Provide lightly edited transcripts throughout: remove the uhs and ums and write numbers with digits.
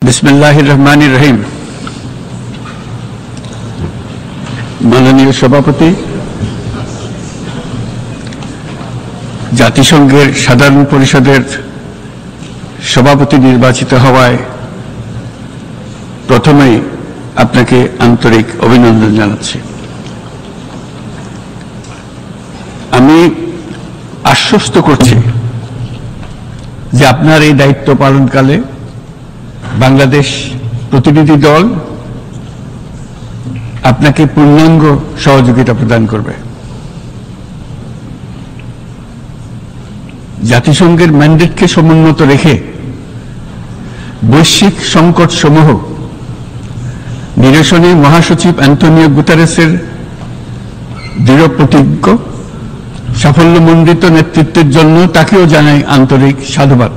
बिस्मिल्लाहिर रहमानिर रहीम। माननीय सभापति, জাতিসংঘের সাধারণ পরিষদের সভাপতি নির্বাচিত হওয়ায় প্রথমেই আপনাকে আন্তরিক অভিনন্দন জানাচ্ছি। আমি আশ্বস্ত করছি যে আপনার এই দায়িত্ব পালনকালে বাংলাদেশ প্রতিনিধি দল আপনাকে পূর্ণাঙ্গ সহযোগিতা প্রদান করবে। জাতিসংঘের ম্যান্ডেটকে সমুন্নত রেখে বৈশ্বিক সংকট সমূহ নিরসনে মহাসচিব অ্যান্টোনিও গুতেরেসের দৃঢ় প্রতিজ্ঞ সাফল্যমণ্ডিত নেতৃত্বের জন্য তাকেও জানাই আন্তরিক সাধুবাদ।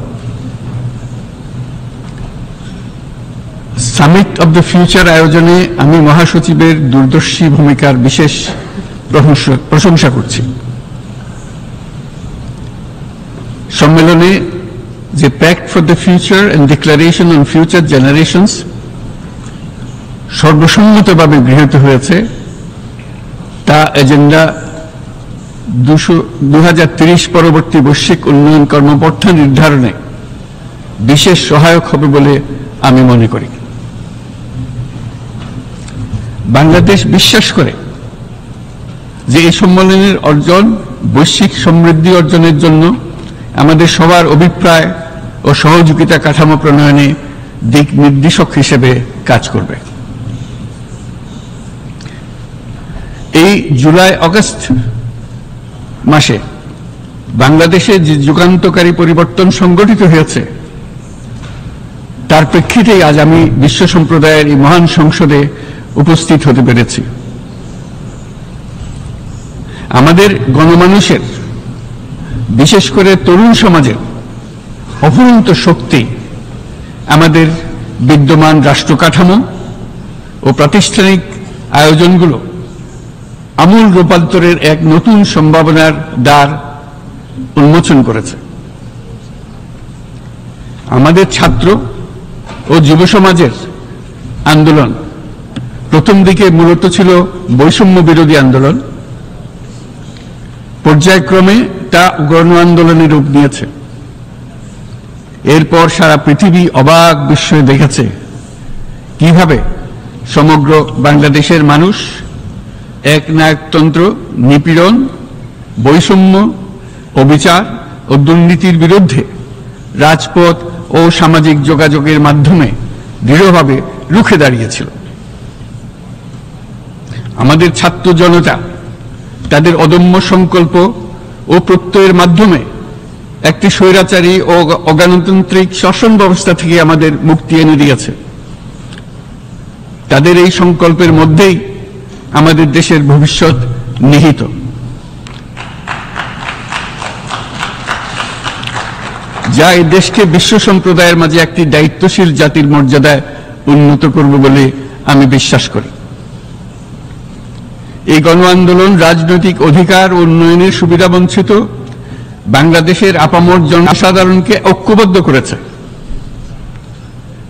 সামিট অব দ্য ফিউচার আয়োজনে আমি মহাসচিবের দূরদর্শী ভূমিকার বিশেষ প্রশংসা করছি। সম্মেলনে যে pact for the future and declaration on future generations সর্বসম্মতভাবে গৃহীত হয়েছে, তা এজেন্ডা 2030 পরবর্তী বৈশ্বিক উন্নয়ন কর্মপন্থা নির্ধারণে বিশেষ সহায়ক হবে বলে আমি মনে করি। বাংলাদেশ বিশ্বাস করে যে এই সম্মেলনের অর্জন বৈশ্বিক সমৃদ্ধি অর্জনের জন্য আমাদের সবার অভিপ্রায় ও সহযোগিতা কাঠামো প্রণয়নে দিক নির্দেশক হিসেবে কাজ করবে। এই জুলাই আগস্ট মাসে বাংলাদেশে যে যুগান্তকারী পরিবর্তন সংগঠিত হয়েছে তার প্রেক্ষিতেই আজ আমি বিশ্ব সম্প্রদায়ের এই মহান সংসদে উপস্থিত হতে পেরেছি। আমাদের গণমানুষের, বিশেষ করে তরুণ সমাজের অফুরন্ত শক্তি আমাদের বিদ্যমান রাষ্ট্র কাঠামো ও প্রাতিষ্ঠানিক আয়োজনগুলো আমূল রূপান্তরের এক নতুন সম্ভাবনার দ্বার উন্মোচন করেছে। আমাদের ছাত্র ও যুব সমাজের আন্দোলন প্রথম দিকে মূলত ছিল বৈষম্য বিরোধী আন্দোলন, পর্যায়ক্রমে তা গণ আন্দোলনের রূপ নিয়েছে। এরপর সারা পৃথিবী অবাক বিস্ময়ে দেখেছে কিভাবে সমগ্র বাংলাদেশের মানুষ একনায়কতন্ত্র, নিপীড়ন, বৈষম্য, অবিচার ও দুর্নীতির বিরুদ্ধে রাজপথ ও সামাজিক যোগাযোগের মাধ্যমে দৃঢ়ভাবে রুখে দাঁড়িয়েছিল। আমাদের ছাত্র জনতা তাদের অদম্য সংকল্প ও প্রত্যয়ের মাধ্যমে একটি স্বৈরাচারী ও অগণতান্ত্রিক শাসন ব্যবস্থা থেকে আমাদের মুক্তি এনে দিয়েছে। তাদের এই সংকল্পের মধ্যেই আমাদের দেশের ভবিষ্যৎ নিহিত। যা এই দেশকে বিশ্ব সম্প্রদায়ের মাঝে একটি দায়িত্বশীল জাতির মর্যাদায় উন্নত করবে বলে আমি বিশ্বাস করি। এই গণ আন্দোলন রাজনৈতিক অধিকার ও উন্নয়নের সুবিধা বঞ্চিত বাংলাদেশের আপামর জনসাধারণকে ঐক্যবদ্ধ করেছে।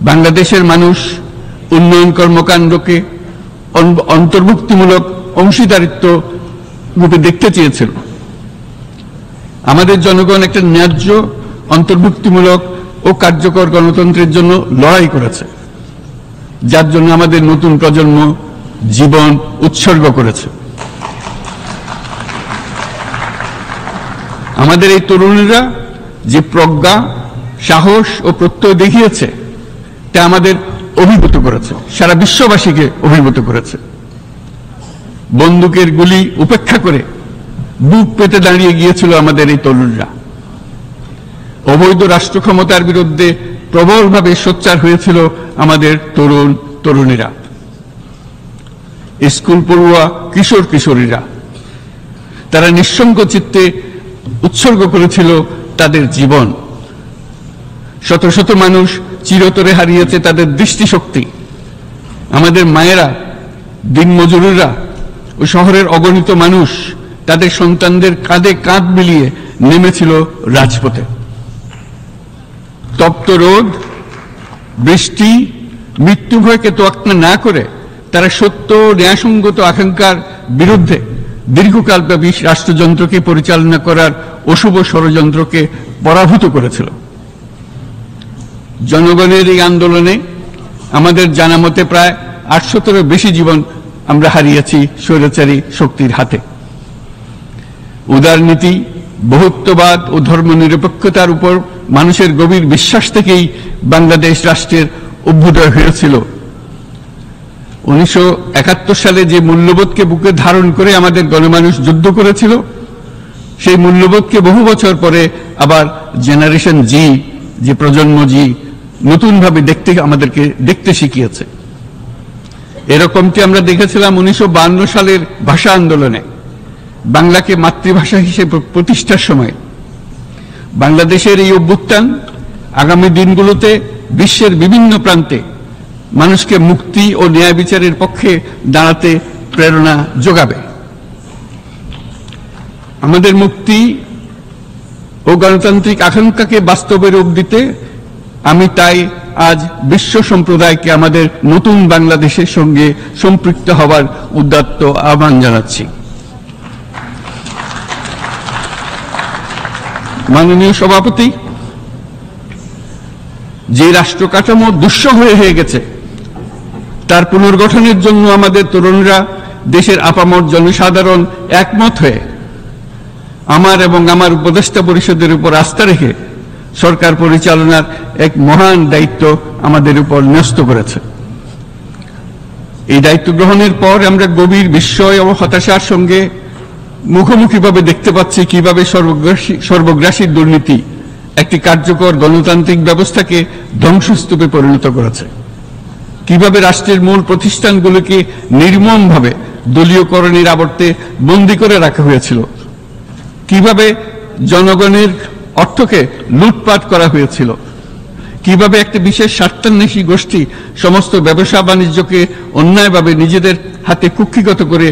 বাংলাদেশের মানুষ উন্নয়ন কর্মকাণ্ডকে অন্তর্ভুক্তিমূলক অংশীদারিত্ব রূপে দেখতে চেয়েছিল। আমাদের জনগণ একটা ন্যায্য, অন্তর্ভুক্তিমূলক ও কার্যকর গণতন্ত্রের জন্য লড়াই করেছে, যার জন্য আমাদের নতুন প্রজন্ম জীবন উৎসর্গ করেছে। আমাদের এই তরুণীরা যে প্রজ্ঞা, সাহস ও প্রত্যয় দেখিয়েছে তা আমাদের অভিভূত করেছে, সারা বিশ্ববাসীকে অভিভূত করেছে। বন্দুকের গুলি উপেক্ষা করে বুক পেতে দাঁড়িয়ে গিয়েছিল আমাদের এই তরুণরা। অবৈধ রাষ্ট্র ক্ষমতার বিরুদ্ধে প্রবলভাবে সোচ্চার হয়েছিল আমাদের তরুণ তরুণীরা। স্কুল পড়ুয়া কিশোর কিশোরীরা তারা নিঃসঙ্গ চিত্তে উৎসর্গ করেছিল তাদের জীবন। শত শত মানুষ চিরতরে হারিয়েছে তাদের দৃষ্টিশক্তি। আমাদের মায়েরা, দিনমজুররা ও শহরের অগণিত মানুষ তাদের সন্তানদের কাঁধে কাঁধ মিলিয়ে নেমেছিল রাজপথে। তপ্ত রোদ, বৃষ্টি, মৃত্যু ভয়কে তোয়াক্কা না করে তারা সত্য ন্যায়সঙ্গত আকাঙ্ক্ষার বিরুদ্ধে দীর্ঘকালব্যাপী রাষ্ট্রযন্ত্রকে পরিচালনা করার অশুভ ষড়যন্ত্রকে পরাভূত করেছিল। জনগণের এই আন্দোলনে আমাদের জানা মতে প্রায় 800-এরও বেশি জীবন আমরা হারিয়েছি স্বৈরাচারী শক্তির হাতে। উদারনীতি, বহুত্ববাদ ও ধর্মনিরপেক্ষতার উপর মানুষের গভীর বিশ্বাস থেকেই বাংলাদেশ রাষ্ট্রের অভ্যুদয় হয়েছিল। 1971 সালে যে মূল্যবোধকে বুকে ধারণ করে আমাদের গণমানুষ যুদ্ধ করেছিল, সেই মূল্যবোধকে বহু বছর পরে আবার জেনারেশন জি, যে প্রজন্ম জি, নতুনভাবে আমাদেরকে দেখতে শিখিয়েছে। এরকমটি আমরা দেখেছিলাম 1952 সালের ভাষা আন্দোলনে, বাংলাকে মাতৃভাষা হিসেবে প্রতিষ্ঠার সময়। বাংলাদেশের এই অভ্যুত্থান আগামী দিনগুলোতে বিশ্বের বিভিন্ন প্রান্তে মানুষকে মুক্তি ও ন্যায় বিচারের পক্ষে দাঁড়াতে প্রেরণা যোগাবে। আমাদের মুক্তি ও গণতান্ত্রিক আকাঙ্ক্ষাকে বাস্তবে রূপ দিতে আমি তাই আজ বিশ্ব সম্প্রদায়কে আমাদের নতুন বাংলাদেশের সঙ্গে সম্পৃক্ত হওয়ার উদাত্ত আহ্বান জানাচ্ছি। মাননীয় সভাপতি, যে রাষ্ট্র কাঠামো দুঃসহ হয়ে গেছে তার পুনর্গঠনের জন্য আমাদের তরুণরা, দেশের আপামর জনসাধারণ একমত হয়ে আমার এবং আমার উপদেষ্টা পরিষদের উপর আস্থা রেখে সরকার পরিচালনার এক মহান দায়িত্ব আমাদের উপর ন্যস্ত করেছে। এই দায়িত্ব গ্রহণের পর আমরা গভীর বিস্ময় ও হতাশার সঙ্গে মুখোমুখিভাবে দেখতে পাচ্ছি কিভাবে সর্বগ্রাসী দুর্নীতি একটি কার্যকর গণতান্ত্রিক ব্যবস্থাকে ধ্বংসস্তূপে পরিণত করেছে, কিভাবে রাষ্ট্রের মূল প্রতিষ্ঠানগুলোকে নির্মমভাবে দলীয়করণের আবর্তে বন্দী করে রাখা হয়েছিল, কিভাবে জনগণের অর্থকে লুটপাট করা হয়েছিল, কিভাবে একটি বিশেষ স্বার্থান্বেষী গোষ্ঠী সমস্ত ব্যবসা বাণিজ্যকে অন্যায়ভাবে নিজেদের হাতে কুক্ষিগত করে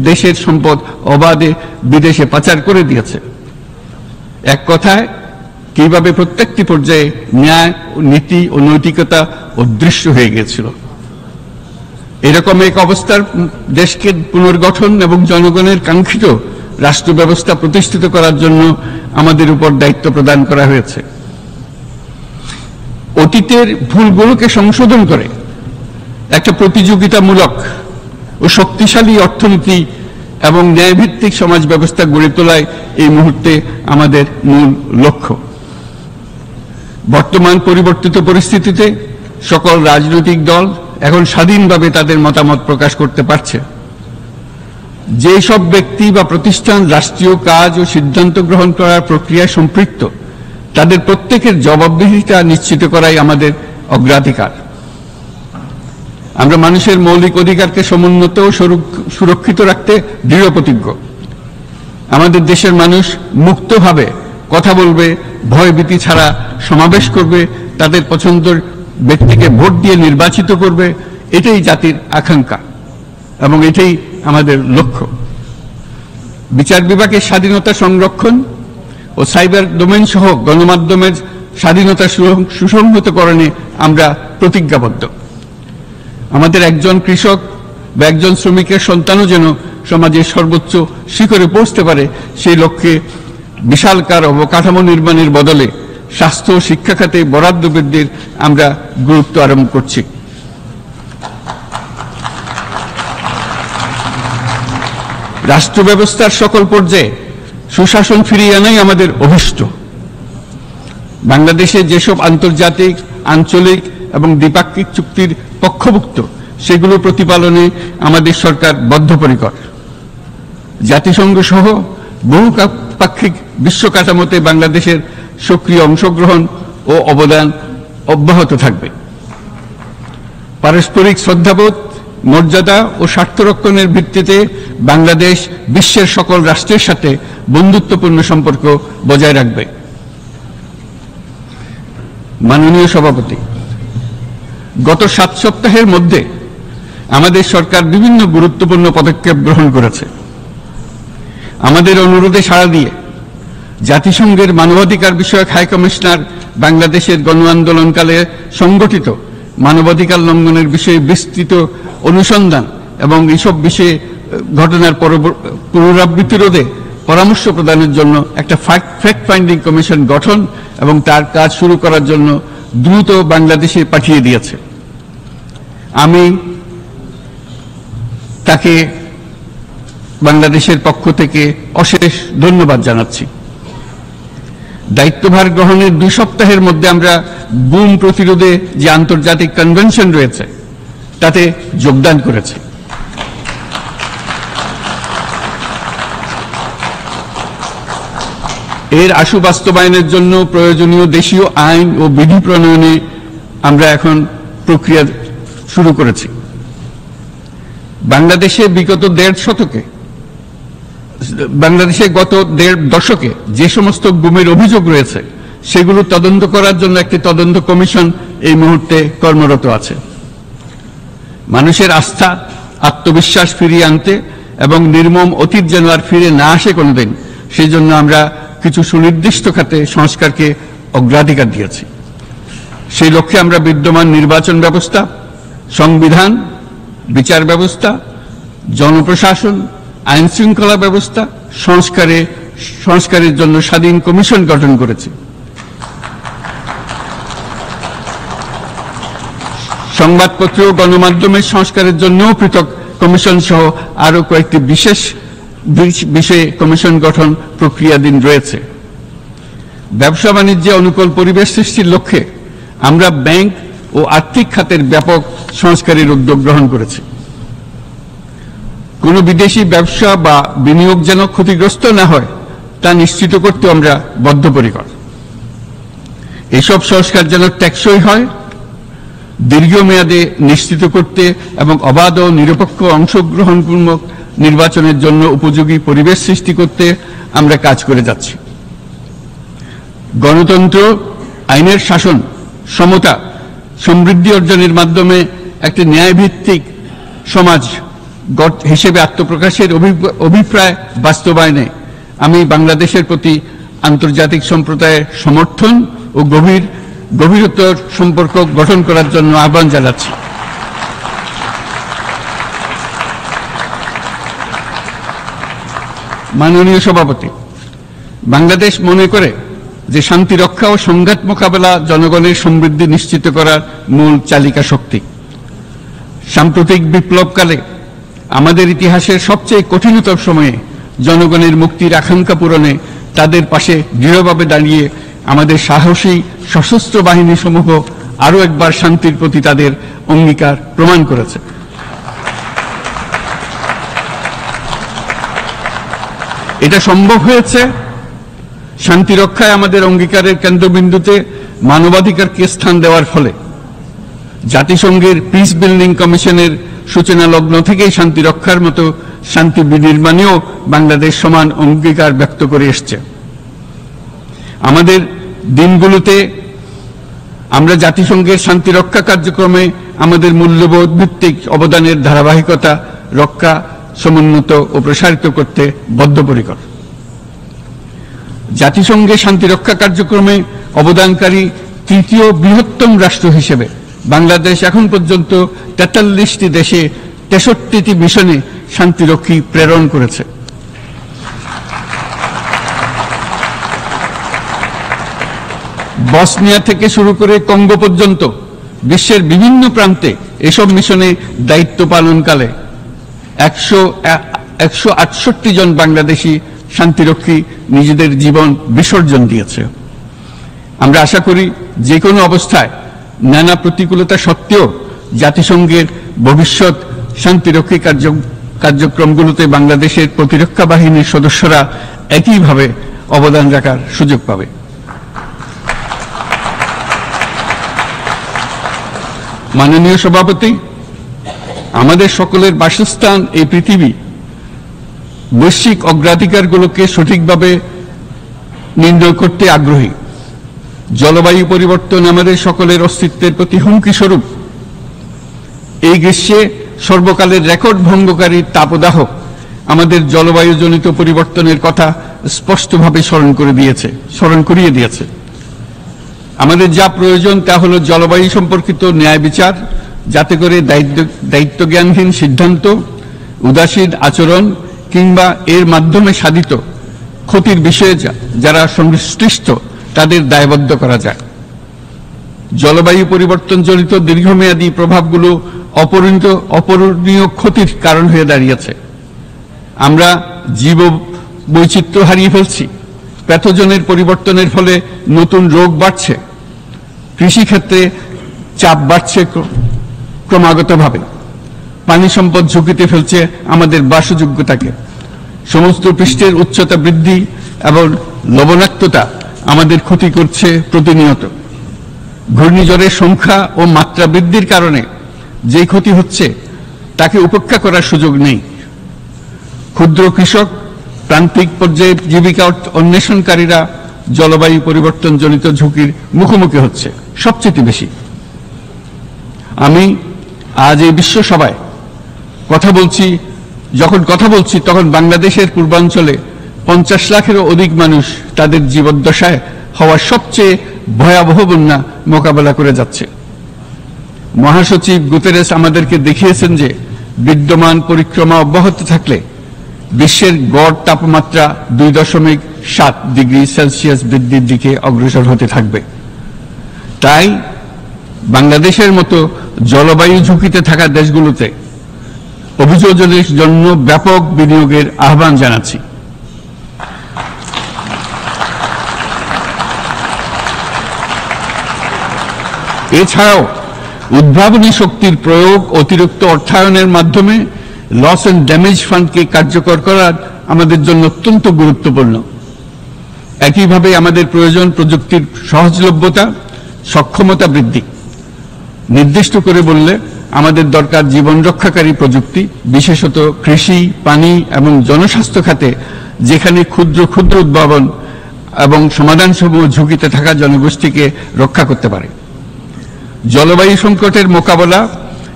দেশের সম্পদ অবাধে বিদেশে পাচার করে দিয়েছে। এক কথায়, কিভাবে প্রত্যেকটি পর্যায়ে ন্যায়, নীতি ও নৈতিকতা অদৃশ্য হয়ে গিয়েছিল। এরকম এক অবস্থার দেশকে পুনর্গঠন এবং জনগণের কাঙ্ক্ষিত রাষ্ট্র ব্যবস্থা প্রতিষ্ঠিত করার জন্য আমাদের উপর দায়িত্ব প্রদান করা হয়েছে। অতীতের ভুলগুলোকে সংশোধন করে একটা প্রতিযোগিতামূলক ও শক্তিশালী অর্থনীতি এবং ন্যায়ভিত্তিক সমাজ ব্যবস্থা গড়ে তোলাই এই মুহূর্তে আমাদের মূল লক্ষ্য। বর্তমান পরিবর্তিত পরিস্থিতিতে সকল রাজনৈতিক দল এখন স্বাধীনভাবে তাদের মতামত প্রকাশ করতে পারছে। যে সব ব্যক্তি বা প্রতিষ্ঠান রাষ্ট্রীয় কাজ ও সিদ্ধান্ত গ্রহণ করার প্রক্রিয়ায় সম্পৃক্ত, তাদের প্রত্যেকের জবাবদিহিতা নিশ্চিত করাই আমাদের অগ্রাধিকার। আমরা মানুষের মৌলিক অধিকারকে সমুন্নত ও সুরক্ষিত রাখতে দৃঢ়প্রতিজ্ঞ। আমাদের দেশের মানুষ মুক্তভাবে কথা বলবে, ভয়ভীতি ছাড়া সমাবেশ করবে, তাদের পছন্দের ব্যক্তিকে ভোট দিয়ে নির্বাচিত করবে, এটাই জাতির আকাঙ্ক্ষা এবং এটাই আমাদের লক্ষ্য। বিচার বিভাগের স্বাধীনতা সংরক্ষণ ও সাইবার ডোমেইন সহ গণমাধ্যমের স্বাধীনতা সুসংহতকরণে আমরা প্রতিজ্ঞাবদ্ধ। আমাদের একজন কৃষক বা একজন শ্রমিকের সন্তানও যেন সমাজের সর্বোচ্চ শিখরে পৌঁছতে পারে, সেই লক্ষ্যে বিশালকার অবকাঠামো নির্মাণের বদলে স্বাস্থ্য ও শিক্ষা খাতে বরাদ্দ বৃদ্ধির আমরা গুরুত্ব আরোপ করছি। রাষ্ট্র ব্যবস্থার সকল পর্যায়ে সুশাসন ফিরিয়ে আনাই আমাদের অভীষ্ট। বাংলাদেশে যেসব আন্তর্জাতিক, আঞ্চলিক এবং দ্বিপাক্ষিক চুক্তির পক্ষভুক্ত, সেগুলো প্রতিপালনে আমাদের সরকার বদ্ধপরিকর। জাতিসংঘ সহ বহুপাক্ষিক বিশ্ব কাঠামোতে বাংলাদেশের সক্রিয় অংশগ্রহণ ও অবদান অব্যাহত থাকবে। পারস্পরিক শ্রদ্ধাবোধ, মর্যাদা ও স্বার্থ রক্ষণের ভিত্তিতে বাংলাদেশ বিশ্বের সকল রাষ্ট্রের সাথে বন্ধুত্বপূর্ণ সম্পর্ক বজায় রাখবে। মাননীয় সভাপতি, গত 7 সপ্তাহের মধ্যে আমাদের সরকার বিভিন্ন গুরুত্বপূর্ণ পদক্ষেপ গ্রহণ করেছে। আমাদের অনুরোধে সাড়া দিয়ে জাতিসংঘের মানবাধিকার বিষয়ক হাই কমিশনার বাংলাদেশের গণ আন্দোলনকালে সংগঠিত মানবাধিকার লঙ্ঘনের বিষয়ে বিস্তৃত অনুসন্ধান এবং এইসব বিষয়ে ঘটনার পুনরাবৃত্তি রোধে পরামর্শ প্রদানের জন্য একটা ফ্যাক্ট ফাইন্ডিং কমিশন গঠন এবং তার কাজ শুরু করার জন্য দ্রুত বাংলাদেশে পাঠিয়ে দিয়েছে। আমি তাকে বাংলাদেশের পক্ষ থেকে অশেষ ধন্যবাদ জানাচ্ছি। দায়িত্বভার গ্রহণের 2 সপ্তাহের মধ্যে আমরা গুম প্রতিরোধে যে আন্তর্জাতিক কনভেনশন রয়েছে তাতে যোগদান করেছি। এর আশু বাস্তবায়নের জন্য প্রয়োজনীয় দেশীয় আইন ও বিধি প্রণয়নে আমরা এখন প্রক্রিয়া শুরু করেছি। বাংলাদেশে বিগত গত 1.5 দশকে যে সমস্ত গুমের অভিযোগ রয়েছে সেগুলো তদন্ত করার জন্য একটি তদন্ত কমিশন এই মুহূর্তে কর্মরত আছে। মানুষের আস্থা আত্মবিশ্বাস ফিরিয়ে আনতে এবং নির্মম অতীত যেন আর ফিরে না আসে কোনোদিন, সেই জন্য আমরা কিছু সুনির্দিষ্ট খাতে সংস্কারকে অগ্রাধিকার দিয়েছি। সেই লক্ষ্যে আমরা বিদ্যমান নির্বাচন ব্যবস্থা, সংবিধান, বিচার ব্যবস্থা, জনপ্রশাসন, আইন শৃঙ্খলা ব্যবস্থা সংস্কারের জন্য স্বাধীন কমিশন গঠন করেছি। সংবাদপত্র ও গণমাধ্যমের সংস্কারের জন্যও পৃথক কমিশন সহ আরো কয়েকটি বিশেষ বিষয়ে কমিশন গঠন প্রক্রিয়াধীন রয়েছে। ব্যবসা বাণিজ্যে অনুকূল পরিবেশ সৃষ্টির লক্ষ্যে আমরা ব্যাংক ও আর্থিক খাতের ব্যাপক সংস্কারের উদ্যোগ গ্রহণ করেছি। কোনো বিদেশি ব্যবসা বা বিনিয়োগ যেন ক্ষতিগ্রস্ত না হয় তা নিশ্চিত করতে আমরা বদ্ধপরিকর। এসব সংস্কার যেন টেকসই হয়, দীর্ঘমেয়াদে নিশ্চিত করতে এবং অবাধ ও নিরপেক্ষ অংশগ্রহণপূর্বক নির্বাচনের জন্য উপযোগী পরিবেশ সৃষ্টি করতে আমরা কাজ করে যাচ্ছি। গণতন্ত্র, আইনের শাসন, সমতা, সমৃদ্ধি অর্জনের মাধ্যমে একটি ন্যায়ভিত্তিক সমাজ হিসেবে আত্মপ্রকাশের অভিপ্রায় বাস্তবায়নে আমি বাংলাদেশের প্রতি আন্তর্জাতিক সম্প্রদায়ের সমর্থন ও গভীরতর সম্পর্ক গঠন করার জন্য আহ্বান জানাচ্ছি। মাননীয় সভাপতি, বাংলাদেশ মনে করে যে শান্তি রক্ষা ও সংঘাত মোকাবেলা জনগণের সমৃদ্ধি নিশ্চিত করার মূল চালিকা শক্তি। সাম্প্রতিক বিপ্লবকালে আমাদের ইতিহাসের সবচেয়ে কঠিনতম সময়ে জনগণের মুক্তির আকাঙ্ক্ষা পূরণে তাদের পাশে দৃঢ়ভাবে দাঁড়িয়ে আমাদের সাহসী সশস্ত্র বাহিনী সমূহ আরো একবার শান্তির প্রতি তাদের অঙ্গীকার প্রমাণ করেছে। এটা সম্ভব হয়েছে শান্তি রক্ষায় আমাদের অঙ্গীকারের কেন্দ্রবিন্দুতে মানবাধিকারকে স্থান দেওয়ার ফলে। জাতিসংঘের পিস বিল্ডিং কমিশনের সূচনা লগ্ন থেকেই শান্তি রক্ষার মতো শান্তি বিনির্মাণেও বাংলাদেশ সমান অঙ্গীকার ব্যক্ত করে এসছে। আমাদের দিনগুলোতে আমরা জাতিসংঘের শান্তি রক্ষা কার্যক্রমে আমাদের মূল্যবোধ ভিত্তিক অবদানের ধারাবাহিকতা রক্ষা, সমুন্নত ও প্রসারিত করতে বদ্ধপরিকর। জাতিসংঘের শান্তি রক্ষা কার্যক্রমে অবদানকারী তৃতীয় বৃহত্তম রাষ্ট্র হিসেবে বাংলাদেশ এখন পর্যন্ত 43টি দেশে 63টি মিশনে শান্তিরক্ষী প্রেরণ করেছে। বসনিয়া থেকে শুরু করে কঙ্গো পর্যন্ত বিশ্বের বিভিন্ন প্রান্তে এসব মিশনে দায়িত্ব পালনকালে 168 জন বাংলাদেশি শান্তিরক্ষী নিজেদের জীবন বিসর্জন দিয়েছে। আমরা আশা করি যে কোনো অবস্থায় নানা প্রতিকূলতা সত্ত্বেও জাতিসংঘের ভবিষ্যৎ শান্তিরক্ষী কার্যক্রমগুলোতে বাংলাদেশের প্রতিরক্ষা বাহিনীর সদস্যরা একইভাবে অবদান রাখার সুযোগ পাবে। মাননীয় সভাপতি, আমাদের সকলের বাসস্থান এই পৃথিবী বৈশ্বিক অগ্রাধিকারগুলোকে সঠিকভাবে নির্ণয় করতে আগ্রহী। জলবায়ু পরিবর্তন আমাদের সকলের অস্তিত্বের প্রতি হুমকি স্বরূপ। এই গ্রীষ্মে সর্বকালের রেকর্ড ভঙ্গকারী তাপদাহ আমাদের জলবায়ুজনিত পরিবর্তনের কথা স্পষ্টভাবে স্মরণ করিয়ে দিয়েছে। আমাদের যা প্রয়োজন তা হলো জলবায়ু সম্পর্কিত ন্যায় বিচার, যাতে করে দায়িত্বজ্ঞানহীন সিদ্ধান্ত, উদাসীন আচরণ কিংবা এর মাধ্যমে সাধিত ক্ষতির বিষয়ে যারা সংশ্লিষ্ট তাদের দায়বদ্ধ করা যায়। জলবায়ু পরিবর্তনজনিত দীর্ঘমেয়াদী প্রভাবগুলো অপূরণীয় ক্ষতির কারণ হয়ে দাঁড়িয়েছে। আমরা জীব বৈচিত্র্য হারিয়ে ফেলছি, প্যাথোজেনের পরিবর্তনের ফলে নতুন রোগ বাড়ছে, কৃষিক্ষেত্রে চাপ বাড়ছে ক্রমাগতভাবে, পানি সম্পদ ঝুঁকিতে ফেলছে আমাদের বাসযোগ্যতাকে, সমুদ্র পৃষ্ঠের উচ্চতা বৃদ্ধি এবং লবণাক্ততা আমাদের ক্ষতি করছে প্রতিনিয়ত। ঘূর্ণিঝড়ের সংখ্যা ও মাত্রা বৃদ্ধির কারণে যে ক্ষতি হচ্ছে তাকে উপেক্ষা করার সুযোগ নেই। ক্ষুদ্র কৃষক, প্রান্তিক পর্যায়ে জীবিকা অন্বেষণকারীরা জলবায়ু পরিবর্তনজনিত ঝুঁকির মুখোমুখি হচ্ছে সবচেয়ে বেশি। আমি আজ এই বিশ্ব সভায় যখন কথা বলছি তখন বাংলাদেশের পূর্বাঞ্চলে 50 লাখেরও অধিক মানুষ তাদের জীবদ্দশায় হওয়া সবচেয়ে ভয়াবহ বন্যা মোকাবেলা করে যাচ্ছে। মহাসচিব গুতেরেস আমাদেরকে দেখিয়েছেন যে বিদ্যমান পরিক্রমা অব্যাহত থাকলে বিশ্বের গড় তাপমাত্রা 2.7 ডিগ্রি সেলসিয়াস বৃদ্ধির দিকে অগ্রসর হতে থাকবে। তাই বাংলাদেশের মতো জলবায়ু ঝুঁকিতে থাকা দেশগুলোতে অভিযোজনের জন্য ব্যাপক বিনিয়োগের আহ্বান জানাচ্ছি। এছাড়াও উদ্ভাবনী শক্তির প্রয়োগ, অতিরিক্ত অর্থায়নের মাধ্যমে লস এন্ড ড্যামেজ ফান্ডকে কার্যকর করা আমাদের জন্য অত্যন্ত গুরুত্বপূর্ণ। একইভাবে আমাদের প্রয়োজন প্রযুক্তির সহজলভ্যতা, সক্ষমতা বৃদ্ধি। নির্দিষ্ট করে বললে আমাদের দরকার জীবন রক্ষাকারী প্রযুক্তি, বিশেষত কৃষি, পানি এবং জনস্বাস্থ্য খাতে, যেখানে ক্ষুদ্র ক্ষুদ্র উদ্ভাবন এবং সমাধানসমূহ ঝুঁকিতে থাকা জনগোষ্ঠীকে রক্ষা করতে পারে। জলবায়ু সংকটের মোকাবেলা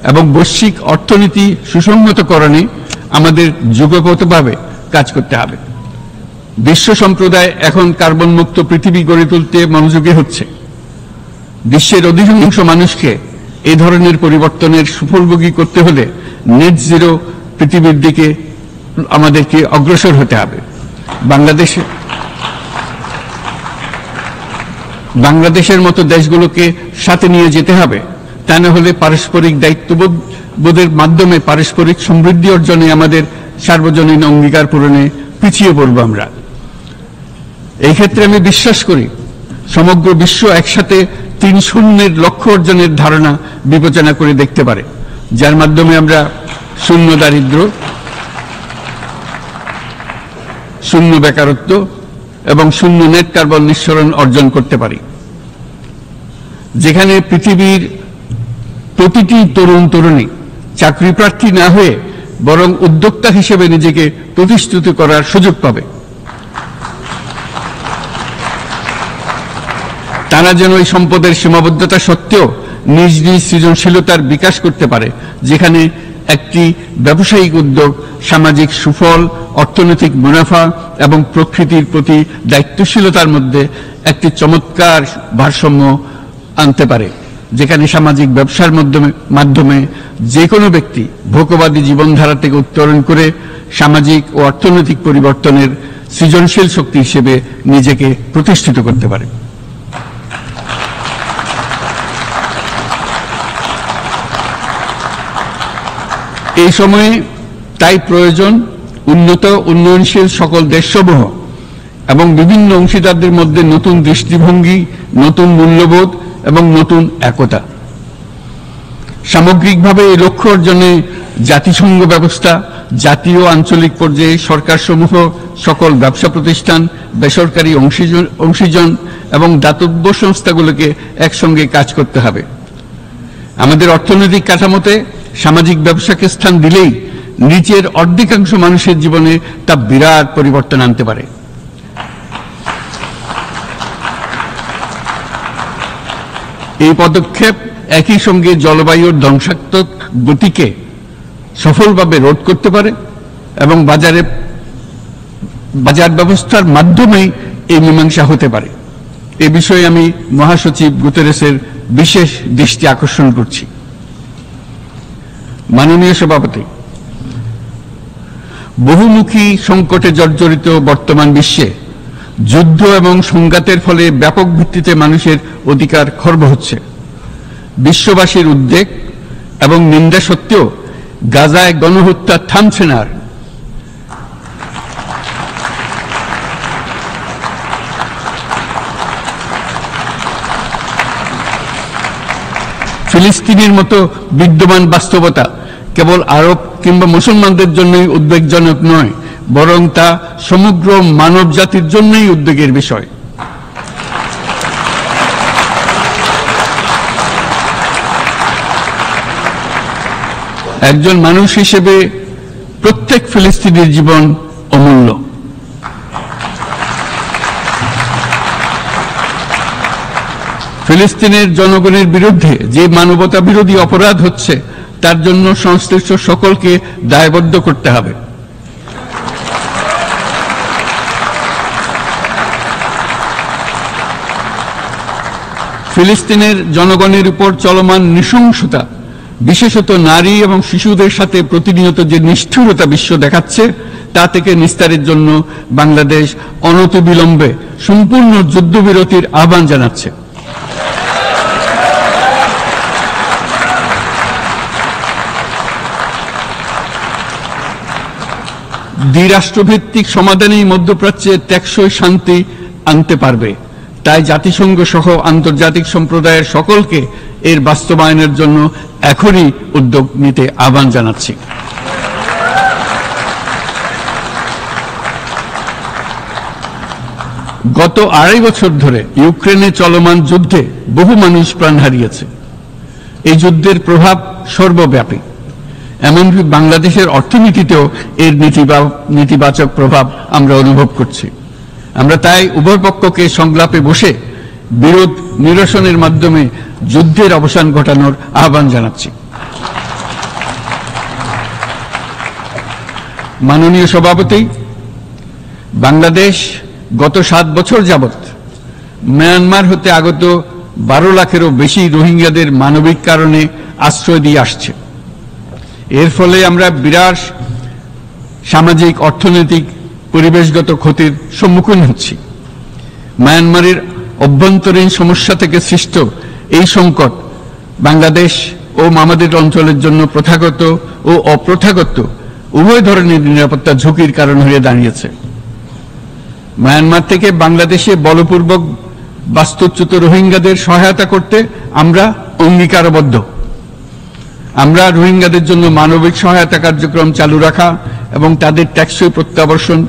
এবং বৈশ্বিক অর্থনীতি সুসংহতকরণে আমাদের যুগপৎভাবে কাজ করতে হবে। বিশ্ব সম্প্রদায় এখন কার্বন মুক্ত পৃথিবী গড়ে তুলতে মনোযোগী হচ্ছে। বিশ্বের অধিকাংশ মানুষকে এই ধরনের পরিবর্তনের সুফলভোগী করতে হলে নেট জিরো পৃথিবীর দিকে আমাদেরকে অগ্রসর হতে হবে। বাংলাদেশের মতো দেশগুলোকে সাথে নিয়ে যেতে হবে, তা না হলে পারস্পরিক দায়িত্ববোধের মাধ্যমে পারস্পরিক সমৃদ্ধি অর্জনে আমাদের সার্বজনীন অঙ্গীকার পূরণে পিছিয়ে পড়ব আমরা। এই ক্ষেত্রে আমি বিশ্বাস করি সমগ্র বিশ্ব একসাথে 3-0 লক্ষ্য অর্জনের ধারণা বিবেচনা করে দেখতে পারে, যার মাধ্যমে আমরা শূন্য দারিদ্র্য, শূন্য বেকারত্ব এবং শূন্য নেট কার্বন নিঃসরণ অর্জন করতে পারি। যেখানে পৃথিবীর প্রতিটি তরুণ তরুণী চাকরি প্রার্থী না হয়ে বরং উদ্যোক্তা হিসেবে নিজেকে প্রতিষ্ঠিত করার সুযোগ পাবে। তারা যেন এই সম্পদের সীমাবদ্ধতা সত্ত্বেও নিজ নিজ সৃজনশীলতার বিকাশ করতে পারে, যেখানে একটি ব্যবসায়িক উদ্যোগ সামাজিক সুফল, অর্থনৈতিক মুনাফা এবং প্রকৃতির প্রতি দায়িত্বশীলতার মধ্যে একটি চমৎকার ভারসাম্য আনতে পারে, যেখানে সামাজিক ব্যবসার মাধ্যমে যে কোনো ব্যক্তি ভোগবাদী জীবনধারা থেকে উত্তরণ করে সামাজিক ও অর্থনৈতিক পরিবর্তনের সৃজনশীল শক্তি হিসেবে নিজেকে প্রতিষ্ঠিত করতে পারে। এই সময়ে তাই প্রয়োজন উন্নত উন্নয়নশীল সকল দেশসমূহ এবং বিভিন্ন অংশীদারদের মধ্যে নতুন দৃষ্টিভঙ্গি, নতুন মূল্যবোধ এবং নতুন একতা। সামগ্রিকভাবে এই লক্ষ্য অর্জনে জাতিসংঘ ব্যবস্থা, জাতীয় আঞ্চলিক পর্যায়ে সরকারসমূহ, সকল ব্যবসা প্রতিষ্ঠান, বেসরকারি অংশীজন এবং দাতব্য সংস্থাগুলোকে একসঙ্গে কাজ করতে হবে। আমাদের অর্থনৈতিক কাঠামোতে সামাজিক ব্যবসাকে স্থান দিলেই নিচের অর্ধেকাংশ মানুষের জীবনে তা বিরাট পরিবর্তন আনতে পারে। এই পদক্ষেপ একই সঙ্গে জলবায়ুর ধ্বংসাত্মক গতিকে সফলভাবে রোধ করতে পারে এবং বাজার ব্যবস্থার মাধ্যমেই এই মীমাংসা হতে পারে। এ বিষয়ে আমি মহাসচিব গুতেরেসের বিশেষ দৃষ্টি আকর্ষণ করছি। মাননীয় সভাপতি, বহুমুখী সংকটে জর্জরিত বর্তমান বিশ্বে যুদ্ধ এবং সংঘাতের ফলে ব্যাপক ভিত্তিতে মানুষের অধিকার খর্ব হচ্ছে। বিশ্ববাসীর উদ্বেগ এবং নিন্দা সত্ত্বেও গাজায় গণহত্যা থামছে না। ফিলিস্তিনের মতো বিদ্যমান বাস্তবতা কেবল আরব কিংবা মুসলমানদের জন্যই উদ্বেগজনক নয়, বরং তা সমগ্র মানব জাতির জন্যই উদ্বেগের বিষয়। একজন মানুষ হিসেবে প্রত্যেক ফিলিস্তিনির জীবন অমূল্য। ফিলিস্তিনের জনগণের বিরুদ্ধে যে মানবতা বিরোধী অপরাধ হচ্ছে তার জন্য সংশ্লিষ্ট সকলকে দায়বদ্ধ করতে হবে। ফিলিস্তিনের জনগণের উপর চলমান নৃশংসতা, বিশেষত নারী এবং শিশুদের সাথে প্রতিনিয়ত যে নিষ্ঠুরতা বিশ্ব দেখাচ্ছে, তা থেকে নিস্তারের জন্য বাংলাদেশ অনতিবিলম্বে সম্পূর্ণ যুদ্ধবিরতির আহ্বান জানাচ্ছে। দ্বিরাষ্ট্রভিত্তিক সমাধানেই মধ্যপ্রাচ্যে টেকসই শান্তি আনতে পারবে। তাই জাতিসংঘ সহ আন্তর্জাতিক সম্প্রদায়ের সকলকে এর বাস্তবায়নের জন্য এখনই উদ্যোগ নিতে আহ্বান জানাচ্ছি। গত 2.5 বছর ধরে ইউক্রেনে চলমান যুদ্ধে বহু মানুষ প্রাণ হারিয়েছে। এই যুদ্ধের প্রভাব সর্বব্যাপী, এমনকি বাংলাদেশের অর্থনীতিতেও এর নেতিবাচক প্রভাব আমরা অনুভব করছি। আমরা তাই উভয় পক্ষকে সংলাপে বসে বিরোধ নিরসনের মাধ্যমে যুদ্ধের অবসান ঘটানোর আহ্বান জানাচ্ছি। মাননীয় সভাপতি, বাংলাদেশ গত 7 বছর যাবৎ মিয়ানমার হতে আগত 12 লাখেরও বেশি রোহিঙ্গাদের মানবিক কারণে আশ্রয় দিয়ে আসছে। এর ফলে আমরা বিরাট সামাজিক, অর্থনৈতিক, পরিবেশগত ক্ষতির সম্মুখীন হচ্ছি। মিয়ানমারের অভ্যন্তরীণ সমস্যা থেকে সৃষ্ট এই সংকট বাংলাদেশ ও আমাদের অঞ্চলের জন্য প্রথাগত ও অপ্রথাগত উভয় ধরনের নিরাপত্তা ঝুঁকির কারণ হয়ে দাঁড়িয়েছে। মিয়ানমার থেকে বাংলাদেশে বলপূর্বক বাস্তুচ্যুত রোহিঙ্গাদের সহায়তা করতে আমরা অঙ্গীকারবদ্ধ। আমরা রোহিঙ্গাদের জন্য মানবিক সহায়তা কার্যক্রম চালু রাখা এবং তাদের টেকসই প্রত্যাবর্তন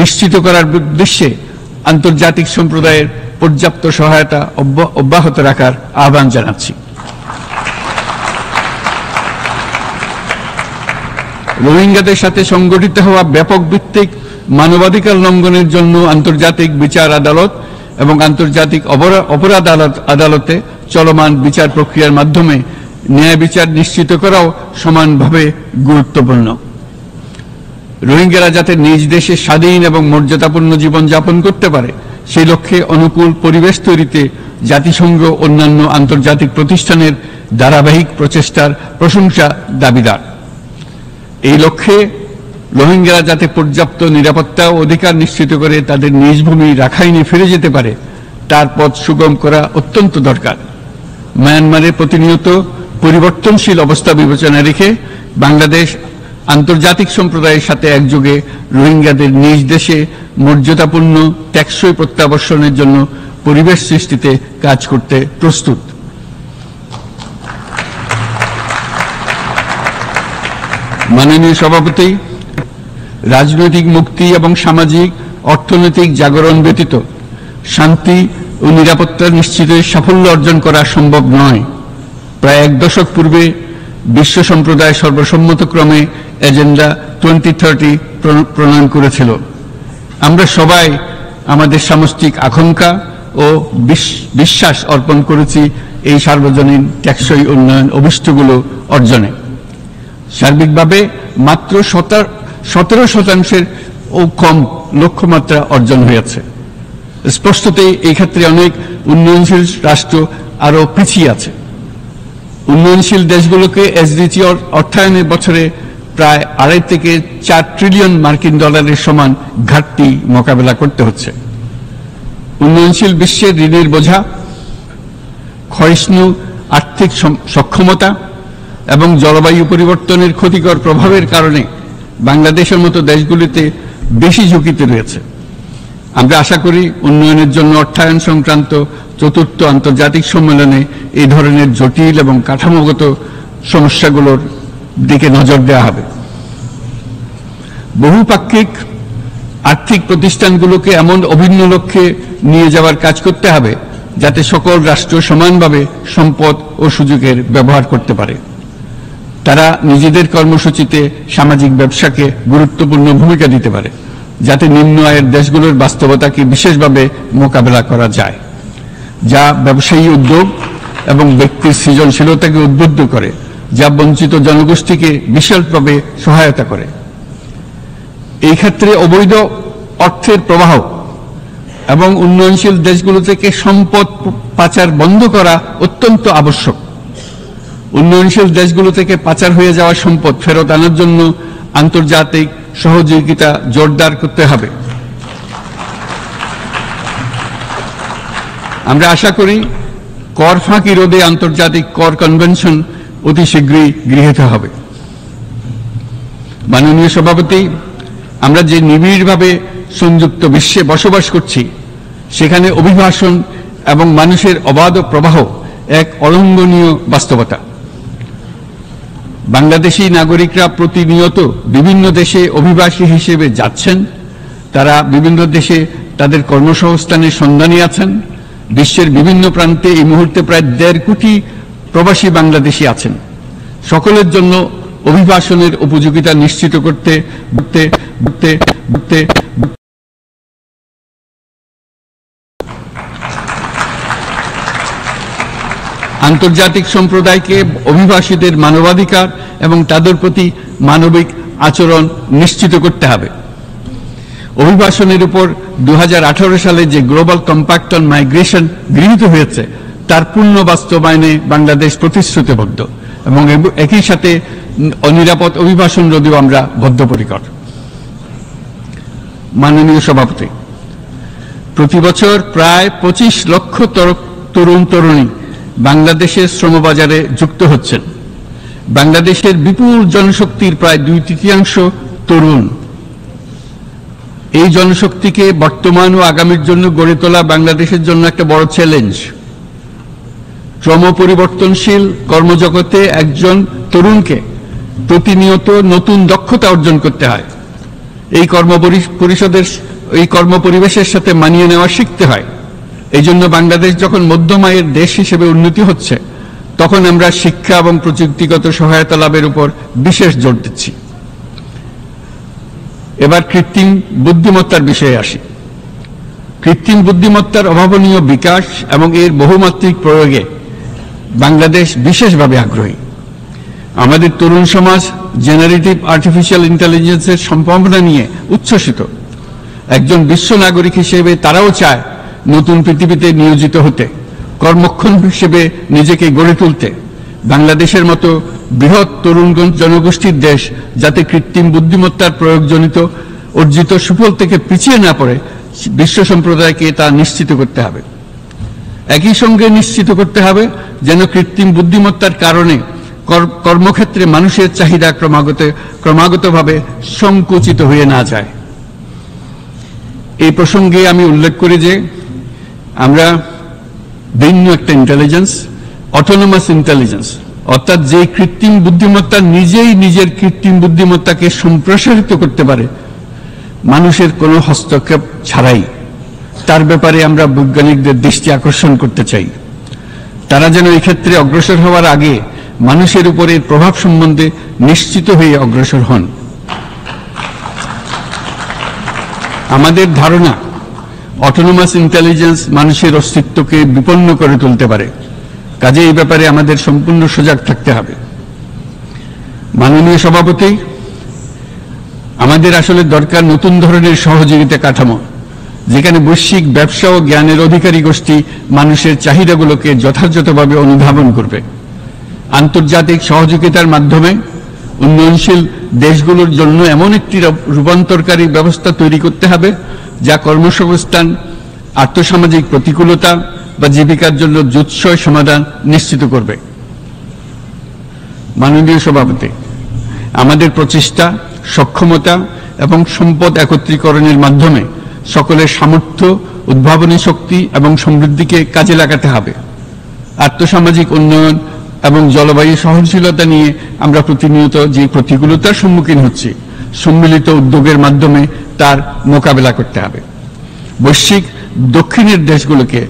নিশ্চিত করার উদ্দেশ্যে আন্তর্জাতিক সম্প্রদায়ের পর্যাপ্ত সহায়তা অব্যাহত রাখার আহ্বান জানাচ্ছি। রোহিঙ্গাদের সাথে সংগঠিত হওয়া ব্যাপক ভিত্তিক মানবাধিকার লঙ্ঘনের জন্য আন্তর্জাতিক বিচার আদালত এবং আন্তর্জাতিক অপরাধ আদালতে চলমান বিচার প্রক্রিয়ার মাধ্যমে ন্যায় বিচার নিশ্চিত করাও সমানভাবে গুরুত্বপূর্ণ। রোহিঙ্গারা যাতে নিজ দেশে স্বাধীন এবং মর্যাদাপূর্ণ জীবন যাপন করতে পারে, সেই লক্ষ্যে অনুকূল পরিবেশ তৈরিতে জাতিসংঘ অন্যান্য আন্তর্জাতিক প্রতিষ্ঠানের ধারাবাহিক প্রচেষ্টার প্রশংসা দাবিদার। এই লক্ষ্যে রোহিঙ্গারা যাতে পর্যাপ্ত নিরাপত্তা ও অধিকার নিশ্চিত করে তাদের নিজ ভূমি রাখাইনে ফিরে যেতে পারে, তার পথ সুগম করা অত্যন্ত দরকার। মিয়ানমারের প্রতিনিয়ত পরিবর্তনশীল অবস্থা বিবেচনায় রেখে বাংলাদেশ আন্তর্জাতিক সম্প্রদায়ের সাথে একযোগে রোহিঙ্গাদের নিজ দেশে মর্যাদাপূর্ণ টেকসই প্রত্যাবর্তনের জন্য পরিবেশ সৃষ্টিতে কাজ করতে প্রস্তুত। মাননীয় সভাপতি, রাজনৈতিক মুক্তি এবং সামাজিক অর্থনৈতিক জাগরণ ব্যতীত শান্তি ও নিরাপত্তা নিশ্চিতে সাফল্য অর্জন করা সম্ভব নয়। প্রায় 1 দশক পূর্বে বিশ্ব সম্প্রদায় সর্বসম্মতক্রমে এজেন্ডা 2030 প্রণয়ন করেছিল। আমরা সবাই আমাদের সামষ্টিক আকাঙ্ক্ষা ও বিশ্বাস অর্পণ করেছি এই সার্বজনীন টেকসই উন্নয়ন অভিষ্টগুলো অর্জনে। সার্বিকভাবে মাত্র 17% ও কম লক্ষ্যমাত্রা অর্জন হয়েছে। স্পষ্টতই এই ক্ষেত্রে অনেক উন্নয়নশীল রাষ্ট্র আরো পিছিয়ে আছে। উন্নয়নশীল দেশগুলোকে এসডিজি অর্থায়নের বছরে প্রায় 2.5 থেকে 4 ট্রিলিয়ন মার্কিন ডলারের সমান ঘাটতি মোকাবেলা করতে হচ্ছে। উন্নয়নশীল বিশ্বের ঋণের বোঝা, ক্ষয়িষ্ণু আর্থিক সক্ষমতা এবং জলবায়ু পরিবর্তনের ক্ষতিকর প্রভাবের কারণে বাংলাদেশের মতো দেশগুলিতে বেশি ঝুঁকিতে রয়েছে। আমরা আশা করি উন্নয়নের জন্য অর্থায়ন সংক্রান্ত চতুর্থ আন্তর্জাতিক সম্মেলনে এই ধরনের জটিল এবং কাঠামোগত সমস্যাগুলোর দিকে নজর দেওয়া হবে। বহুপাক্ষিক আর্থিক প্রতিষ্ঠানগুলোকে এমন অভিন্ন লক্ষ্যে নিয়ে যাওয়ার কাজ করতে হবে যাতে সকল রাষ্ট্র সমানভাবে সম্পদ ও সুযোগের ব্যবহার করতে পারে। তারা নিজেদের কর্মসূচিতে সামাজিক ব্যবসাকে গুরুত্বপূর্ণ ভূমিকা দিতে পারে, যাতে নিম্ন আয়ের দেশগুলোর বাস্তবতাকে বিশেষভাবে মোকাবেলা করা যায়, যা ব্যবসায়ী উদ্যোগ এবং ব্যক্তির সৃজনশীলতাকে উদ্বুদ্ধ করে, যা বঞ্চিত জনগোষ্ঠীকে বিশালভাবে সহায়তা করে। এই ক্ষেত্রে অবৈধ অর্থের প্রবাহ এবং উন্নয়নশীল দেশগুলো থেকে সম্পদ পাচার বন্ধ করা অত্যন্ত আবশ্যক। উন্নয়নশীল দেশগুলো থেকে পাচার হয়ে যাওয়া সম্পদ ফেরত আনার জন্য আন্তর্জাতিক সহযোগিতা জোরদার করতে হবে। আমরা আশা করি কর ফাঁকি রোধে আন্তর্জাতিক কর কনভেনশন অতি শীঘ্রই গৃহীত হবে। মাননীয় সভাপতি, আমরা যে নিবিড়ভাবে সংযুক্ত বিশ্বে বসবাস করছি, সেখানে অভিবাসন এবং মানুষের অবাধ প্রবাহ এক অলঙ্ঘনীয় বাস্তবতা। বাংলাদেশী নাগরিকরা প্রতিনিয়ত বিভিন্ন দেশে অভিবাসী হিসেবে যাচ্ছেন। তারা বিভিন্ন দেশে তাদের কর্মসংস্থানের সন্ধানে আছেন। বিশ্বের বিভিন্ন প্রান্তে এই মুহূর্তে প্রায় 1.5 কোটি প্রবাসী বাংলাদেশী আছেন। সকলের জন্য অভিবাসনের উপযোগিতা নিশ্চিত করতে আন্তর্জাতিক সম্প্রদায়কে অভিবাসীদের মানবাধিকার এবং তাদের প্রতি মানবিক আচরণ নিশ্চিত করতে হবে। অভিবাসনের উপর 2018 সালে যে গ্লোবাল কম্প্যাক্ট অন মাইগ্রেশন গৃহীত হয়েছে, তার পূর্ণ বাস্তবায়নে বাংলাদেশ প্রতিশ্রুতিবদ্ধ এবং একই সাথে অনিরাপদ অভিবাসন রোধেও আমরা বদ্ধপরিকর। মাননীয় সভাপতি, প্রতি বছর প্রায় 25 লক্ষ তরুণ তরুণী বাংলাদেশের শ্রমবাজারে যুক্ত হচ্ছেন। বাংলাদেশের বিপুল জনশক্তির প্রায় 2/3 তরুণ। এই জনশক্তিকে বর্তমান ও আগামীর জন্য গড়ে তোলা বাংলাদেশের জন্য একটা বড় চ্যালেঞ্জ। ক্রমপরিবর্তনশীল কর্মজগতে একজন তরুণকে প্রতিনিয়ত নতুন দক্ষতা অর্জন করতে হয়। এই কর্মপরিবেশের সাথে মানিয়ে নেওয়া শিখতে হয়। এই জন্য বাংলাদেশ যখন মধ্যম আয়ের দেশ হিসেবে উন্নতি হচ্ছে, তখন আমরা শিক্ষা এবং প্রযুক্তিগত সহায়তা লাভের উপর বিশেষ জোর দিচ্ছি। এবার কৃত্রিম বুদ্ধিমত্তার বিষয়ে আসি। কৃত্রিম বুদ্ধিমত্তার অভাবনীয় বিকাশ এবং এর বহুমাত্রিক প্রয়োগে বাংলাদেশ বিশেষভাবে আগ্রহী। আমাদের তরুণ সমাজ জেনারেটিভ আর্টিফিশিয়াল ইন্টেলিজেন্সের সম্ভাবনা নিয়ে উচ্ছ্বসিত। একজন বিশ্ব নাগরিক হিসেবে তারাও চায় নতুন পৃথিবীতে নিয়োজিত হতে, কর্মক্ষম হিসেবে নিজেকে গড়ে তুলতে। বাংলাদেশের মতো বৃহৎ তরুণ জনগোষ্ঠীর দেশ যাতে কৃত্রিম বুদ্ধিমত্তার প্রয়োগজনিত অর্জিত সুফল থেকে পিছিয়ে না পড়ে, বিশ্ব সম্প্রদায়কে তা নিশ্চিত করতে হবে। একই সঙ্গে নিশ্চিত করতে হবে যেন কৃত্রিম বুদ্ধিমত্তার কারণে কর্মক্ষেত্রে মানুষের চাহিদা ক্রমাগতভাবে সংকুচিত হয়ে না যায়। এই প্রসঙ্গে আমি উল্লেখ করি যে আমরা ভিন্ন একটা ইন্টেলিজেন্স, অটোনোমাস ইন্টেলিজেন্স, অর্থাৎ যে কৃত্রিম বুদ্ধিমত্তা নিজেই নিজের কৃত্রিম বুদ্ধিমত্তাকে সম্প্রসারিত করতে পারে মানুষের কোনো হস্তক্ষেপ ছাড়াই, তার ব্যাপারে আমরা বৈজ্ঞানিকদের দৃষ্টি আকর্ষণ করতে চাই। তারা যেন এই ক্ষেত্রে অগ্রসর হওয়ার আগে মানুষের উপরে প্রভাব সম্বন্ধে নিশ্চিত হয়ে অগ্রসর হন। আমাদের ধারণা অটোনোমাস ইন্টেলিজেন্স মানুষের অস্তিত্বকে বিপন্ন করে তুলতে পারে, কাজে এই ব্যাপারে আমাদের সম্পূর্ণ সজাগ থাকতে হবে। মাননীয় সভাপতি, আমাদের আসলে দরকার নতুন ধরনের সহযোগিতা কাঠামো, যেখানে বৈশ্বিক ব্যবসা ও জ্ঞানের অধিকারী গোষ্ঠী মানুষের চাহিদাগুলোকে যথাযথভাবে অনুধাবন করবে। আন্তর্জাতিক সহযোগিতার মাধ্যমে উন্নয়নশীল দেশগুলোর জন্য এমন একটি রূপান্তরকারী ব্যবস্থা তৈরি করতে হবে যা কর্মসংস্থান, আর্থসামাজিক প্রতিকূলতা বা জীবিকার জন্য যুৎসয় সমাধান নিশ্চিত করবে। মাননীয় সভাপতি, আমাদের প্রচেষ্টা, সক্ষমতা এবং সম্পদ একত্রীকরণের মাধ্যমে সকলের সামর্থ্য, উদ্ভাবনী শক্তি এবং সমৃদ্ধিকে কাজে লাগাতে হবে। আর্থসামাজিক উন্নয়ন এবং জলবায়ু সহনশীলতা নিয়ে আমরা প্রতিনিয়ত যে প্রতিকূলতার সম্মুখীন হচ্ছি, সম্মিলিত উদ্যোগের মাধ্যমে তার মোকাবেলা করতে হবে। বৈশ্বিক দক্ষিণের দেশগুলোকে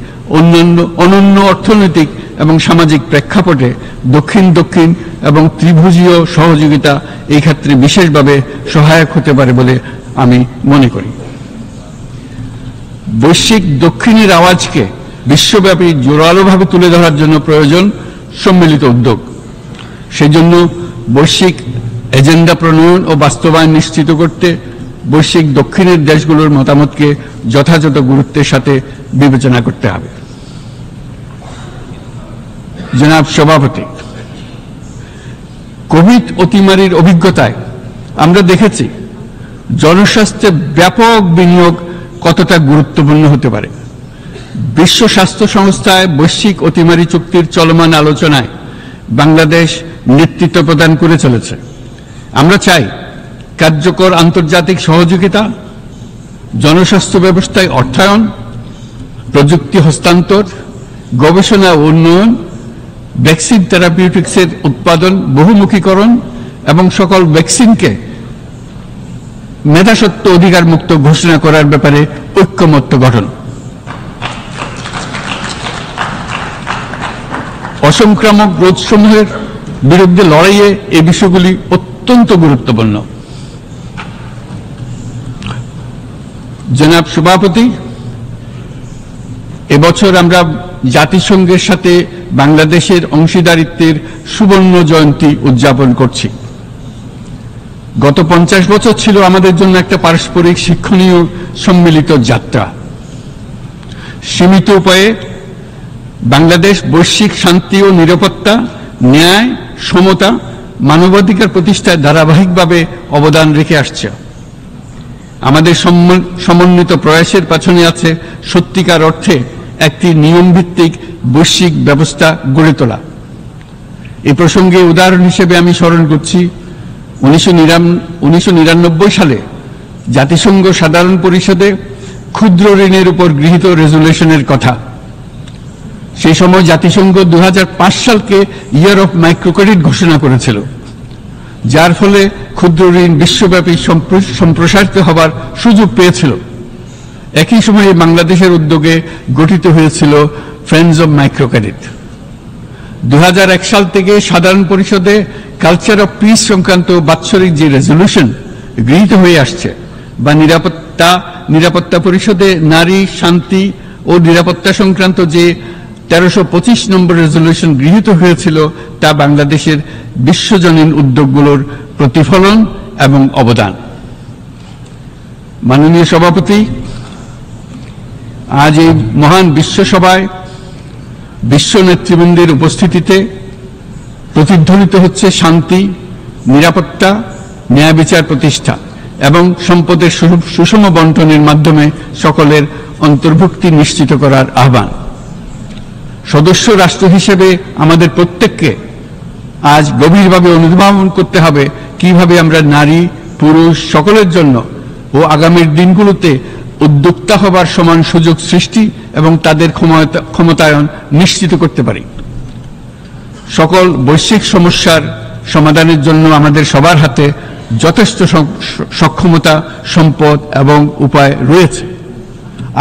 অনন্য অর্থনৈতিক এবং সামাজিক প্রেক্ষাপটে দক্ষিণ দক্ষিণ এবং ত্রিভুজীয় সহযোগিতা এই ক্ষেত্রে বিশেষভাবে সহায়ক হতে পারে বলে আমি মনে করি। বৈশ্বিক দক্ষিণের আওয়াজকে বিশ্বব্যাপী জোরালোভাবে তুলে ধরার জন্য প্রয়োজন সম্মিলিত উদ্যোগ। সেজন্য বৈশ্বিক এজেন্ডা প্রণয়ন ও বাস্তবায়ন নিশ্চিত করতে বৈশ্বিক দক্ষিণের দেশগুলোর মতামতকে যথাযথ গুরুত্বের সাথে বিবেচনা করতে হবে। জনাব সভাপতি, কোভিড অতিমারির অভিজ্ঞতায় আমরা দেখেছি জনস্বাস্থ্যে ব্যাপক বিনিয়োগ কতটা গুরুত্বপূর্ণ হতে পারে। বিশ্ব স্বাস্থ্য সংস্থায় বৈশ্বিক অতিমারি চুক্তির চলমান আলোচনায় বাংলাদেশ নেতৃত্ব প্রদান করে চলেছে। আমরা চাই কার্যকর আন্তর্জাতিক সহযোগিতা, জনস্বাস্থ্য ব্যবস্থায় অর্থায়ন, প্রযুক্তি হস্তান্তর, গবেষণা ও উন্নয়ন, ভ্যাকসিন থেরাপিউটিক্সের উৎপাদন, বহুমুখীকরণ এবং সকল ভ্যাকসিনকে মেধাস্বত্ব অধিকার মুক্ত ঘোষণা করার ব্যাপারে ঐক্যমত্য গঠন। অসংক্রামক রোগসমূহের বিরুদ্ধে লড়াইয়ে এই বিষয়গুলি অত্যন্ত গুরুত্বপূর্ণ। জনাব সভাপতি, এবছর আমরা জাতিসংঘের সাথে বাংলাদেশের অংশীদারিত্বের সুবর্ণ জয়ন্তী উদযাপন করছি। গত 50 বছর ছিল আমাদের জন্য একটা পারস্পরিক শিক্ষণীয় সম্মিলিত যাত্রা। সীমিত উপায়ে বাংলাদেশ বৈশ্বিক শান্তি ও নিরাপত্তা, ন্যায়, সমতা, মানবাধিকার প্রতিষ্ঠায় ধারাবাহিকভাবে অবদান রেখে আসছে। আমাদের সমন্বিত প্রয়াসের পেছনে আছে সত্যিকার অর্থে একটি নিয়মভিত্তিক বৈশ্বিক ব্যবস্থা গড়ে তোলা। এই প্রসঙ্গে উদাহরণ হিসেবে আমি স্মরণ করছি 1999 সালে জাতিসংঘ সাধারণ পরিষদে ক্ষুদ্র ঋণের উপর গৃহীত রেজুলেশনের কথা। সেই সময় জাতিসংঘ 2005 সালকে ইয়ার অফ মাইক্রোক্রেডিট ঘোষণা করেছিল, যার ফলে ক্ষুদ্র ঋণ বিশ্বব্যাপী সম্প্রসারিত হবার সুযোগ পেয়েছিল। একই সময়ে বাংলাদেশের উদ্যোগে গঠিত হয়েছিল ফ্রেন্ডস অব মাইক্রোক্রেডিট। 2001 সাল থেকে সাধারণ পরিষদে কালচার অফ পিস সংক্রান্ত বাৎসরিক যে রেজলিউশন গৃহীত হয়ে আসছে, বা নিরাপত্তা পরিষদে নারী, শান্তি ও নিরাপত্তা সংক্রান্ত যে 1325 নম্বর রেজলিউশন গৃহীত হয়েছিল, তা বাংলাদেশের বিশ্বজনীন উদ্যোগগুলোর প্রতিফলন এবং অবদান। মাননীয় সভাপতি, আজ এই মহান বিশ্বসভায় বিশ্ব নেতৃবৃন্দের উপস্থিতিতে প্রতিধ্বনিত হচ্ছে শান্তি, নিরাপত্তা, ন্যায় বিচার প্রতিষ্ঠা এবং সম্পদের সুষম বন্টনের মাধ্যমে সকলের অন্তর্ভুক্তি নিশ্চিত করার আহ্বান। সদস্য রাষ্ট্র হিসেবে আমাদের প্রত্যেককে আজ গভীরভাবে অনুধাবন করতে হবে কিভাবে আমরা নারী, পুরুষ সকলের জন্য ও আগামীর দিনগুলোতে উদ্যোক্তা হবার সমান সুযোগ সৃষ্টি এবং তাদের ক্ষমতায়ন নিশ্চিত করতে পারি। সকল বৈশ্বিক সমস্যার সমাধানের জন্য আমাদের সবার হাতে যথেষ্ট সক্ষমতা, সম্পদ এবং উপায় রয়েছে।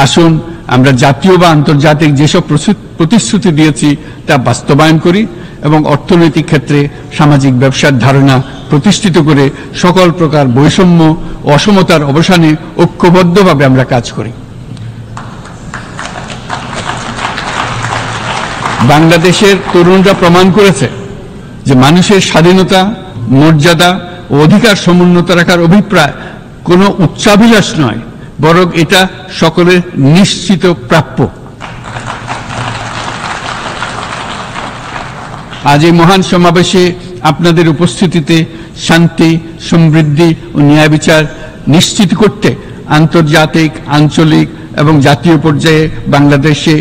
আসুন আমরা জাতীয় বা আন্তর্জাতিক যেসব প্রতিশ্রুতি দিয়েছি তা বাস্তবায়ন করি এবং অর্থনৈতিক ক্ষেত্রে সামাজিক ব্যবসার ধারণা প্রতিষ্ঠিত করে সকল প্রকার বৈষম্য ও অসমতার অবসানে ঐক্যবদ্ধভাবে আমরা কাজ করি। বাংলাদেশের তরুণরা প্রমাণ করেছে যে মানুষের স্বাধীনতা, মর্যাদা ও অধিকার সমুন্নত রাখার অভিপ্রায় কোনো উচ্চাভিলাষ নয়, বরং এটা সকলের নিশ্চিত প্রাপ্য। আজ এই মহান সমাবেশে আপনাদের উপস্থিতিতে শান্তি, সমৃদ্ধি ও ন্যায় বিচার নিশ্চিত করতে আন্তর্জাতিক, আঞ্চলিক এবং জাতীয় পর্যায়ে বাংলাদেশে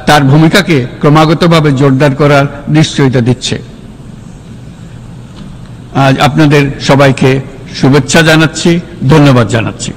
তার ভূমিকাকে ক্রমাগতভাবে জোরদার করার নিশ্চয়তা দিচ্ছে। আজ আপনাদের সবাইকে শুভেচ্ছা জানাচ্ছি, ধন্যবাদ জানাচ্ছি।